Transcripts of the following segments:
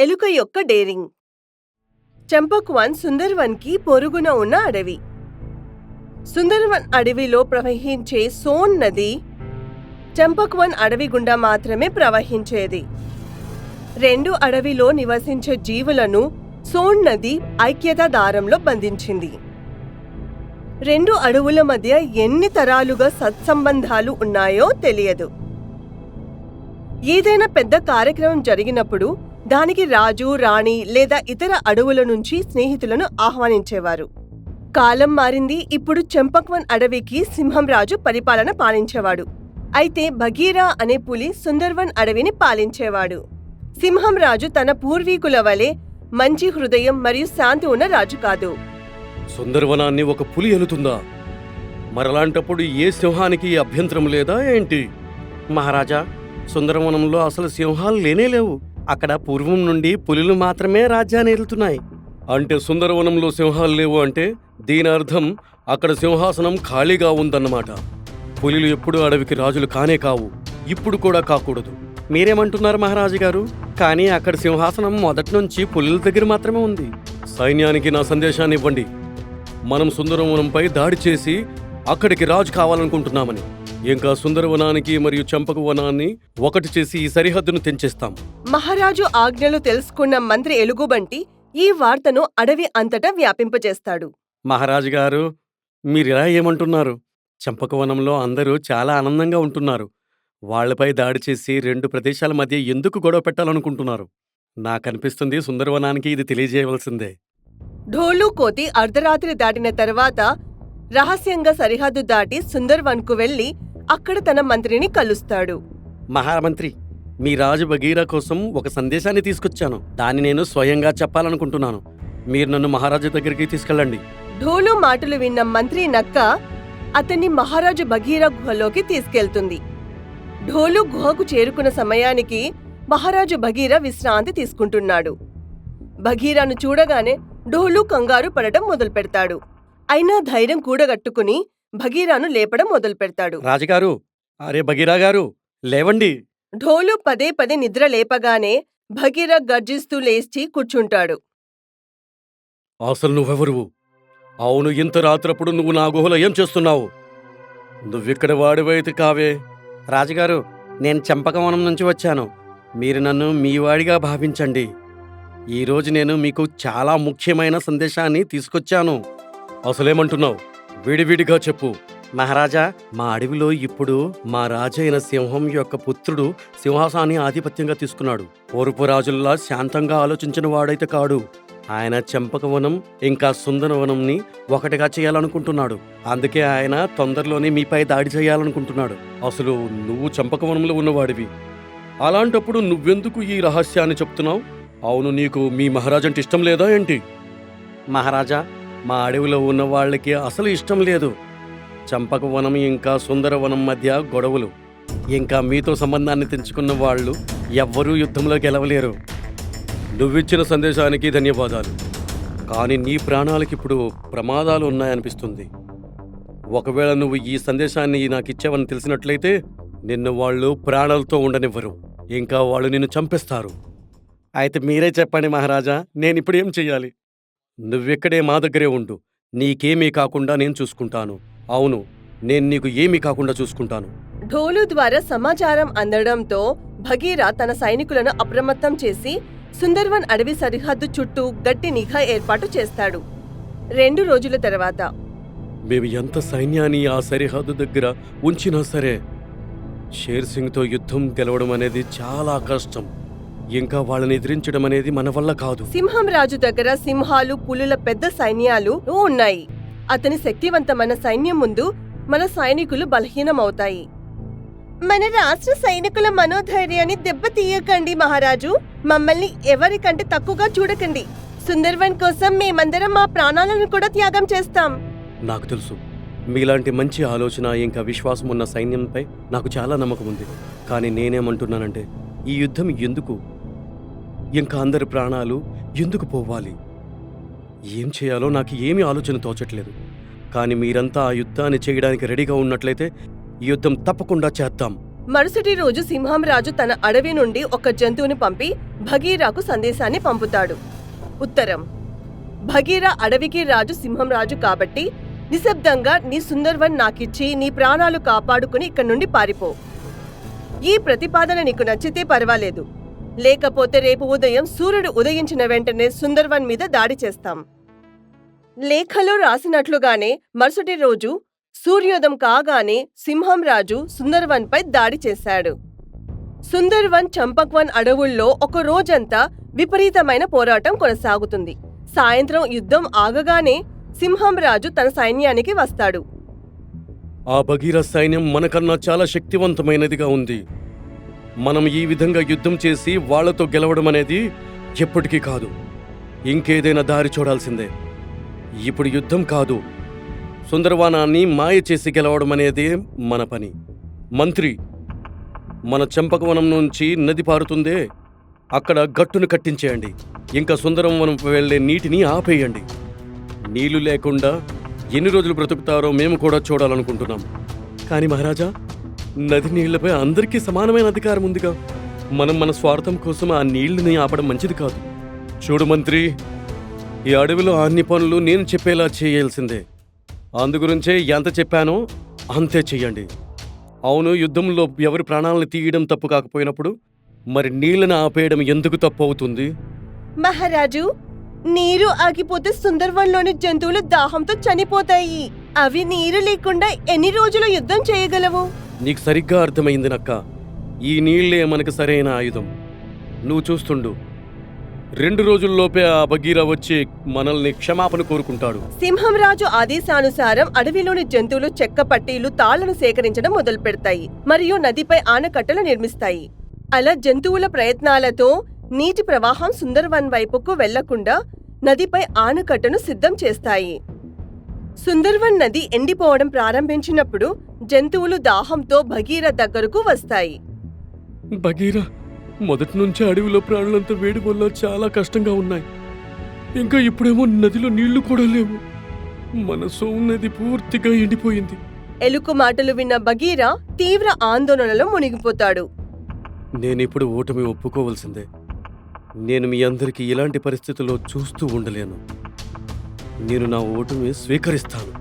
ఎలుక యొక్క డేరింగ్. చంపక్వన్ సుందర్వన్కి పొరుగున ఉన్న అడవి. సుందర్వన్ అడవిలో ప్రవహించే సోన్ నది చంపక్వన్ అడవి గుండా మాత్రమే ప్రవహించేది. రెండు అడవిలో నివసించే జీవులను సోన్ నది ఐక్యతా దారంలో బంధించింది. రెండు అడవుల మధ్య ఎన్ని తరాలుగా సత్సంబంధాలు ఉన్నాయో తెలియదు. ఏదైనా పెద్ద కార్యక్రమం జరిగినప్పుడు దానికి రాజు, రాణి లేదా ఇతర అడవుల నుంచి స్నేహితులను ఆహ్వానించేవారు. కాలం మారింది. ఇప్పుడు చంపక్వన్ అడవికి సింహం రాజు పరిపాలన పాలించేవాడు. అయితే బగీరా అనే పులి సుందర్వన్ అడవిని పాలించేవాడు. సింహం రాజు తన పూర్వీకుల వలె మంచి హృదయం మరియు శాంతి ఉన్న రాజు కాదు. సుందరవనాన్ని ఒక పులి ఎలుతుందా? మరలాంటప్పుడు ఏ సింహానికి అభ్యంతరం లేదా ఏంటి? మహారాజా, సుందరవనంలో అసలు సింహాలు లేనేలేవు. అక్కడ పూర్వం నుండి పులులు మాత్రమే రాజ్యాన్ని ఏలుతున్నాయి. అంటే సుందరవనంలో సింహాలు లేవు అంటే దీని అర్థం అక్కడ సింహాసనం ఖాళీగా ఉందన్నమాట. పులులు ఎప్పుడు అడవికి రాజులు కానే కావు, ఇప్పుడు కూడా కాకూడదు. మీరేమంటున్నారు మహారాజు గారు? కానీ అక్కడ సింహాసనం మొదటి నుంచి పులుల దగ్గర మాత్రమే ఉంది. సైన్యానికి నా సందేశాన్ని ఇవ్వండి. మనం సుందరవనంపై దాడి చేసి అక్కడికి రాజు కావాలనుకుంటున్నామని. ఇంకా సుందరవనానికి మరియు చంపకవనాన్ని ఒకటి చేసి ఈ సరిహద్దును తెంచేస్తాం. మహారాజు ఆజ్ఞలు తెలుసుకున్న మంత్రి ఎలుగుబంటి ఈ వార్తను అడవి అంతటా వ్యాపింపజేస్తాడు. మహారాజు గారు, మీరిలా ఏమంటున్నారు? చంపకవనంలో అందరూ చాలా ఆనందంగా ఉంటున్నారు. వాళ్లపై దాడి చేసి రెండు ప్రదేశాల మధ్య ఎందుకు గొడవ పెట్టాలనుకుంటున్నారు? నాకనిపిస్తుంది సుందరవనానికి ఇది తెలియజేయవలసిందే. ఢోలు కోతి అర్ధరాత్రి దాటిన తర్వాత రహస్యంగా సరిహద్దు దాటి సుందర్వన్కు వెళ్లి అక్కడ తన మంత్రిని కలుస్తాడు. మహామంత్రి, మీ రాజు బగీరా కోసం ఒక సందేశాన్ని తీసుకొచ్చాను. దాన్ని నేను స్వయంగా చెప్పాలనుకుంటున్నాను. మీరు నన్ను మహారాజు దగ్గరికి తీసుకెళ్ళండి. ఢోలు మాటలు విన్న మంత్రి నక్క అతన్ని మహారాజు బగీరా గుహలోకి తీసుకెళ్తుంది. ఢోలు గుహకు చేరుకున్న సమయానికి మహారాజు బగీరా విశ్రాంతి తీసుకుంటున్నాడు. బగీరాను చూడగానే ఢోలు కంగారు పడటం మొదలు పెడతాడు. అయినా ధైర్యం కూడగట్టుకుని బగీరాను లేపడం మొదలు పెడతాడు. రాజుగారు, అరే బగీరా గారు, లేవండి. ఢోలు పదే పదే నిద్ర లేపగానే బగీరా గర్జిస్తూ లేచి కూర్చుంటాడు. అసలు నువ్వెవరువు? అవును, ఇంత రాత్రప్పుడు నువ్వు నా గుహలో ఏం చేస్తున్నావు? నువ్విక్కడ వాడివైతే కావే. రాజుగారు, నేను చంపకవనం నుంచి వచ్చాను. మీరు నన్ను మీ వాడిగా భావించండి. ఈరోజు నేను మీకు చాలా ముఖ్యమైన సందేశాన్ని తీసుకొచ్చాను. అసలేమంటున్నావు? విడివిడిగా చెప్పు. మహారాజా, మా అడవిలో ఇప్పుడు మా రాజైన సింహం యొక్క పుత్రుడు సింహాసాన్ని ఆధిపత్యంగా తీసుకున్నాడు. పూర్వపు రాజుల్లా శాంతంగా ఆలోచించిన వాడైతే కాడు. ఆయన చంపకవనం ఇంకా సుందరవనంని ఒకటిగా చేయాలనుకుంటున్నాడు. అందుకే ఆయన తొందరలోనే మీపై దాడి చేయాలనుకుంటున్నాడు. అసలు నువ్వు చంపకవనంలో ఉన్నవాడివి. అలాంటప్పుడు నువ్వెందుకు ఈ రహస్యాన్ని చెప్తున్నావు? అవును, నీకు మీ మహారాజంటే ఇష్టం లేదా ఏంటి? మహారాజా, మా అడవిలో ఉన్న వాళ్ళకి అసలు ఇష్టం లేదు. చంపకవనం ఇంకా సుందరవనం మధ్య గొడవలు. ఇంకా మీతో సంబంధాన్ని తెంచుకున్న వాళ్ళు ఎవ్వరూ యుద్ధంలో గెలవలేరు. నువ్విచ్చిన సందేశానికి ధన్యవాదాలు. కానీ నీ ప్రాణాలకిప్పుడు ప్రమాదాలు ఉన్నాయనిపిస్తుంది. ఒకవేళ నువ్వు ఈ సందేశాన్ని నాకిచ్చావని తెలిసినట్లయితే నిన్ను వాళ్ళు ప్రాణాలతో ఉండనివ్వరు. ఇంకా వాళ్ళు నిన్ను చంపేస్తారు. అయితే మీరే చెప్పండి మహారాజా, నేనిప్పుడు ఏం చెయ్యాలి? నువ్వెక్కడే మా దగ్గరే ఉండు. నీకేమీ కాకుండా నేను చూసుకుంటాను. అవును, నేను నీకు ఏమీ కాకుండా చూసుకుంటాను. ఢోలు ద్వారా సమాచారం అందడంతో భగీరా తన సైనికులను అప్రమత్తం చేసి సుందర్వన్ అడవి సరిహద్దు చుట్టూ గట్టి నిఘా ఏర్పాటు చేస్తాడు. 2 రోజుల తర్వాత మేము ఎంత సైన్యాన్ని ఆ సరిహద్దు దగ్గర ఉంచినా సరే షేర్ సింగ్తో యుద్ధం గెలవడం అనేది చాలా కష్టం. ఇంకా వాళ్ళని ఎదిరించడం అనేది మన వల్ల కాదు. సింహం రాజు దగ్గర సింహాలు, పులుల పెద్ద సైన్యాలు ఉన్నాయి. అతని శక్తివంతమైన సైన్యం ముందు మన సైనికులు బలహీనమవుతాయి. మన రాష్ట్ర సైనికుల మనోధైర్యాన్ని దెబ్బతీయకండి మహారాజు. మమ్మల్ని ఎవరికంటే తక్కువగా చూడకండి. సుందర్వన్ కోసం మేమందరం మా ప్రాణాలను కూడా త్యాగం చేస్తాం. నాకు తెలుసు, మీలాంటి మంచి ఆలోచన ఇంకా విశ్వాసం ఉన్న సైన్యంపై నాకు చాలా నమ్మకం ఉంది. కానీ నేనేమంటున్నానంటే, ఈ యుద్ధం ఎందుకు? ఇంకా అందరి ప్రాణాలు ఎందుకు పోవాలి? ఏం చేయాలో నాకు ఏమీ ఆలోచన తోచట్లేదు. కానీ మీరంతా ఆ యుద్ధాన్ని చేయడానికి రెడీగా ఉన్నట్లయితే ఈ యుద్ధం తప్పకుండా చేద్దాం. మరుసటి రోజు సింహం రాజు తన అడవి నుండి ఒక జంతువుని పంపి భగీరాకు సందేశాన్ని పంపుతాడు. ఉత్తరం: భగీరా అడవికి రాజు సింహం రాజు కాబట్టి నిశ్శబ్దంగా నీ సుందర్వన్ నాకిచ్చి నీ ప్రాణాలు కాపాడుకుని ఇక్కడి నుండి పారిపో. ఈ ప్రతిపాదన నీకు నచ్చితే పర్వాలేదు, లేకపోతే రేపు ఉదయం సూర్యుడు ఉదయించిన వెంటనే సుందర్వన్ మీద దాడి చేస్తాం. లేఖలో రాసినట్లుగానే మరుసటి రోజు సూర్యోదయం కాగానే సింహం రాజు సుందర్వన్ పై దాడి చేశాడు. సుందర్వన్ చంపక్వన్ అడవుల్లో ఒక రోజంతా విపరీతమైన పోరాటం కొనసాగుతుంది. సాయంత్రం యుద్ధం ఆగగానే సింహం రాజు తన సైన్యానికి వస్తాడు. ఆ భగీరథ సైన్యం మనకన్నా చాలా శక్తివంతమైనదిగా ఉంది. మనం ఈ విధంగా యుద్ధం చేసి వాళ్లతో గెలవడం అనేది ఎప్పటికీ కాదు. ఇంకేదైనా దారి చూడాల్సిందే. ఇప్పుడు యుద్ధం కాదు, సుందరవనాన్ని మాయ చేసి గెలవడం అనేదే మన పని. మంత్రి, మన చంపకవనం నుంచి నది పారుతుందే, అక్కడ గట్టును కట్టించేయండి. ఇంకా సుందరవనం వెళ్లే నీటిని ఆపేయండి. నీళ్లు లేకుండా ఎన్ని రోజులు బ్రతుకుతారో మేము కూడా చూడాలనుకుంటున్నాం. కానీ మహారాజా, నది నీళ్లపై అందరికీ సమానమైన అధికారం ఉందిగా. మనం మన స్వార్థం కోసం ఆ నీళ్లని ఆపడం మంచిది కాదు. చూడు మంత్రి, ఈ అడవిలో అన్ని పనులు నేను చెప్పేలా చేయాల్సిందే. అందుగురించే ఎంత చెప్పానో అంతే చెయ్యండి. అవును, యుద్ధంలో ఎవరి ప్రాణాలను తీయడం తప్పు కాకపోయినప్పుడు మరి నీళ్లను ఆపేయడం ఎందుకు తప్పు అవుతుంది? మహారాజు, నీరు ఆగిపోతే సుందర్వన్లోని జంతువులు దాహంతో చనిపోతాయి. అవి నీరు లేకుండా ఎన్ని రోజులు యుద్ధం చేయగలవు? నీకు సరిగ్గా అర్థమైంది నక్క. ఈ నీళ్లే మనకు సరైన ఆయుధం. నువ్వు చూస్తుండు, 2 రోజుల్లోపే ఆ భగీర వచ్చి మనల్ని క్షమాపణ కోరుకుంటాడు. సింహంరాజు ఆదేశానుసారం అడవిలోని జంతువులు చెక్క పట్టీలు తాళ్లను సేకరించడం మొదలు పెడతాయి మరియు నదిపై ఆనకట్టలు నిర్మిస్తాయి. అలా జంతువుల ప్రయత్నాలతో నీటి ప్రవాహం సుందర్వన్ వైపుకు వెళ్లకుండా నదిపై ఆనకట్టను సిద్ధం చేస్తాయి. సుందర్వన్ నది ఎండిపోవడం ప్రారంభించినప్పుడు జంతువులు దాహంతో భగీర దగ్గరకు వస్తాయి. భగీర, మొదటి నుంచి అడవిలో ప్రాణులంతా వేడి వల్ల చాలా కష్టంగా ఉన్నాయి. ఇంకా ఇప్పుడేమో నదిలో నీళ్లు కూడా లేవు. మన సోము నది పూర్తిగా ఎండిపోయింది. ఎలుక మాటలు విన్న భగీర తీవ్ర ఆందోళనలో మునిగిపోతాడు. నేనిప్పుడు ఓటమి ఒప్పుకోవలసిందే. నేను మీ అందరికీ ఇలాంటి పరిస్థితుల్లో చూస్తూ ఉండలేను. నేను నా ఓటమి స్వీకరిస్తాను.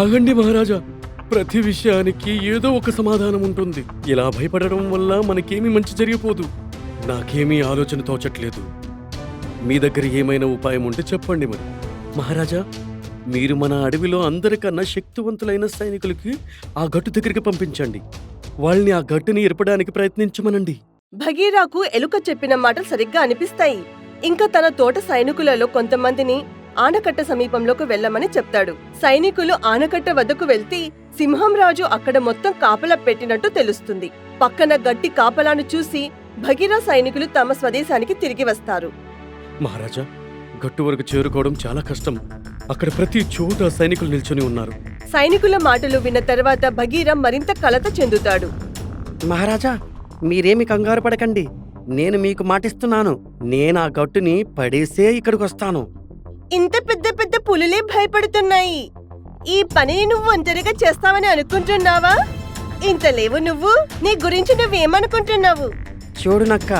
ఆగండి మహారాజా, ప్రతి విషయానికి ఏదో ఒక సమాధానం ఉంటుంది. ఇలా భయపడడం వల్ల మనకేమీ మంచి జరిగిపోదు. నాకేమీ ఆలోచన తోచట్లేదు. మీ దగ్గర ఏమైనా ఉపాయం ఉంటే చెప్పండి. మరి మహారాజా, మీరు మన అడవిలో అందరికన్నా శక్తివంతులైన సైనికులకి ఆ గట్టు దగ్గరికి పంపించండి. వాళ్ళని ఆ గట్టుని ఇరపడానికి ప్రయత్నించమనండి. భగీరాకు ఎలుక చెప్పిన మాటలు సరిగ్గా అనిపిస్తాయి. ఇంకా తన తోట సైనికులలో కొంతమందిని ఆనకట్ట సమీపంలోకి వెళ్లమని చెప్తాడు. సైనికులు ఆనకట్ట వద్దకు వెళ్తే సింహంరాజు అక్కడ మొత్తం కాపలా పెట్టినట్టు తెలుస్తుంది. పక్కన గట్టి కాపలాను చూసి భగీరా సైనికులు తమ స్వదేశానికి తిరిగి వస్తారు. మహారాజా, గట్టు వరకు చేరుకోవడం చాలా కష్టం. అక్కడ ప్రతి చోట సైనికులు నిల్చొని ఉన్నారు. సైనికుల మాటలు విన్న తర్వాత భగీరా మరింత కలత చెందుతాడు. మహారాజా, మీరేమి కంగారు పడకండి. నేను మీకు మాటిస్తున్నాను, నేను ఆ గట్టుని పడేసే ఇక్కడికొస్తాను. ఇంత పెద్ద పెద్ద పులులే భయపడుతున్నాయి. ఈ పనిని నువ్వు ఒంటరిగా చేస్తావని అనుకుంటున్నావా? ఇంత లేవు నువ్వు. నీ గురించి నువ్వేమనుకుంటున్నావు? చూడు నక్క,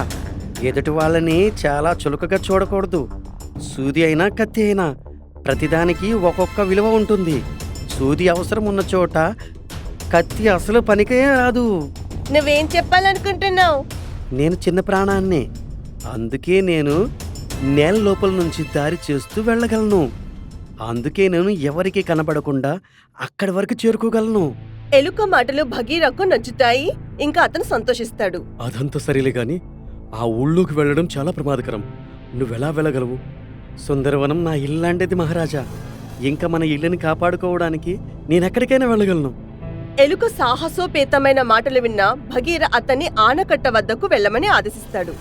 ఎదుటి వాళ్ళని చాలా చులకగా చూడకూడదు. సూది అయినా కత్తి అయినా ప్రతిదానికి ఒక్కొక్క విలువ ఉంటుంది. సూది అవసరం ఉన్న చోట కత్తి అసలు పనికే రాదు. నువ్వేం చెప్పాలనుకుంటున్నావు? నేను చిన్న ప్రాణాన్ని, అందుకే నేను నేల లోపల నుంచి దారి చేస్తూ వెళ్ళగలను. అందుకే నేను ఎవరికి కనబడకుండా అక్కడి వరకు చేరుకోగలను. ఎలుక మాటలు భగీరకు నచ్చుతాయి. ఇంకా అతను సంతోషిస్తాడు. అదంతా సరేలే గాని ఆ ఊళ్ళోకి వెళ్ళడం చాలా ప్రమాదకరం. నువ్వెలా వెళ్ళగలవు? సుందరవనం నా ఇల్లాంటిది మహారాజా. ఇంకా మన ఇల్లుని కాపాడుకోవడానికి నేనెక్కడికైనా వెళ్ళగలను. ఎలుక సాహసోపేతమైన మాటలు విన్న భగీర అతన్ని ఆనకట్ట వద్దకు వెళ్ళమని ఆదేశిస్తాడు.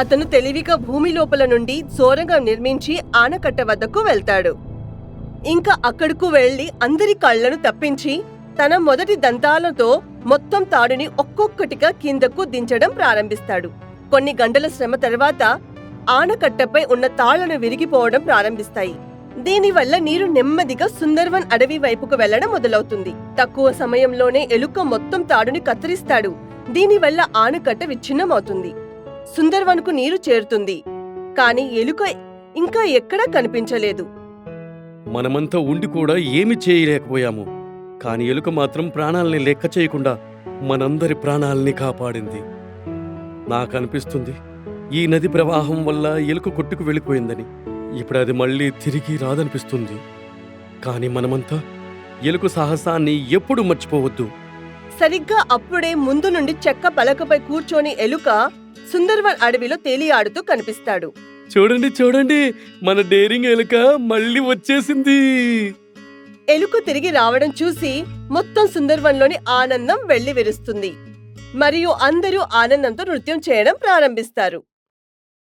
అతను తెలివిగా భూమి లోపల నుండి సొరంగం నిర్మించి ఆనకట్ట వద్దకు వెళ్తాడు. ఇంకా అక్కడకు వెళ్లి అందరి కళ్లను తప్పించి తన మొదటి దంతాలతో మొత్తం తాడుని ఒక్కొక్కటిగా కిందకు దించడం ప్రారంభిస్తాడు. కొన్ని గంటల శ్రమ తర్వాత ఆనకట్టపై ఉన్న తాళ్లను విరిగిపోవడం ప్రారంభిస్తాయి. దీనివల్ల నీరు నెమ్మదిగా సుందర్వన్ అడవి వైపుకు వెళ్లడం మొదలవుతుంది. తక్కువ సమయంలోనే ఎలుక మొత్తం తాడుని కత్తిరిస్తాడు. దీనివల్ల ఆనకట్ట విచ్ఛిన్నమవుతుంది. సుందర్వన్కు నీరు చేరుతుంది. కాని ఎలుక ఇంకా ఎక్కడా కనిపించలేదు. మనమంతా ఉండి కూడా ఏమి చేయలేకపోయాము. కాని ఎలుక మాత్రం ప్రాణాల్ని లెక్క చేయకుండా మనందరి ప్రాణాల్ని కాపాడింది. నాకనిపిస్తుంది ఈ నది ప్రవాహం వల్ల ఎలుక కొట్టుకు వెళ్ళిపోయిందని. ఇప్పుడు అది మళ్ళీ తిరిగి రాదనిపిస్తుంది. కాని మనమంతా ఎలుక సాహసాన్ని ఎప్పుడూ మర్చిపోవద్దు. సరిగ్గా అప్పుడే ముందు నుండి చెక్క పలకపై కూర్చొని ఎలుక సుందర్వన్ అడవిలో తేలియాడుతూ కనిపిస్తాడు. చూడండి చూడండి, మన డేరింగ్ ఎలుక మళ్ళీ వచ్చేసింది. ఎలుక తిరిగి రావడం చూసి మొత్తం సుందర్వన్లోని ఆనందం వెళ్లివిరుస్తుంది. మరియు అందరూ ఆనందంతో నృత్యం చేయడం ప్రారంభిస్తారు.